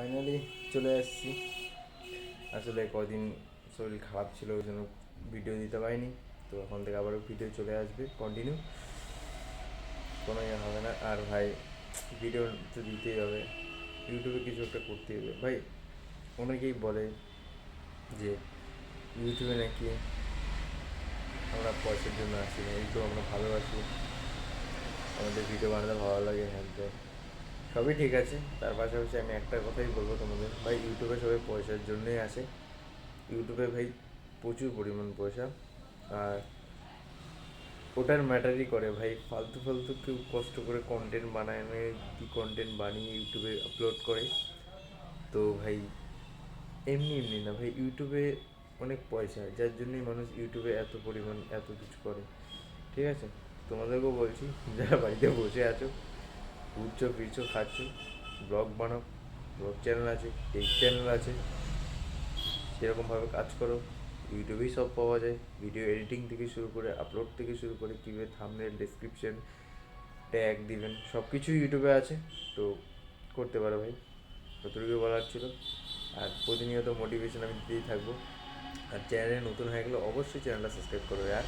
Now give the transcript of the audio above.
Finally চলে আসছি। আসলে কদিন শরীর খারাপ ছিল, ওই জন্য ভিডিও দিতে পারিনি। তো এখন থেকে আবারও ভিডিও চলে আসবে কন্টিনিউ, কোনো ইয়ে হবে না। আর ভাই ভিডিও তো দিতেই হবে, ইউটিউবে কিছু একটা করতেই হবে ভাই। অনেকেই বলে যে ইউটিউবে নাকি আমরা পয়সার জন্য আসি না, ইউটিউব আমরা ভালোবাসি, আমাদের ভিডিও বানাতে ভালো লাগে, হ্যান ত্যান সবই ঠিক আছে। তার পাশাপাশি আমি একটা কথাই বলবো তোমাদের, ভাই ইউটিউবে সবাই পয়সার জন্যই আসে। ইউটিউবে ভাই প্রচুর পরিমাণ পয়সা, আর ওটার ম্যাটারই করে ভাই। ফালতু ফালতু কেউ কষ্ট করে কন্টেন্ট বানায় না, কি কন্টেন্ট বানিয়ে ইউটিউবে আপলোড করে। তো ভাই এমনি এমনি না ভাই, ইউটিউবে অনেক পয়সা, যার জন্যই মানুষ ইউটিউবে এত পরিমাণ এত কিছু করে। ঠিক আছে, তোমাদেরকেও বলছি, যারা বাড়িতে বসে আছো, ঘুরছো ফিরছো খাচ্ছো, ব্লগ বানাও, ব্লগ চ্যানেল আছে, টেক চ্যানেল আছে, সেরকমভাবে কাজ করো। ইউটিউবেই সব পাওয়া যায়, ভিডিও এডিটিং থেকে শুরু করে আপলোড থেকে শুরু করে কীভাবে থাম্বনেল, ডেসক্রিপশন, ট্যাগ দিবেন, সব কিছুই ইউটিউবে আছে। তো করতে পারো ভাই, যতটুকু বলার ছিল। আর প্রতিনিয়ত মোটিভেশন আমি দিতেই থাকবো। আর চ্যানেলে নতুন হয়ে গেলে অবশ্যই চ্যানেলটা সাবস্ক্রাইব করো यार।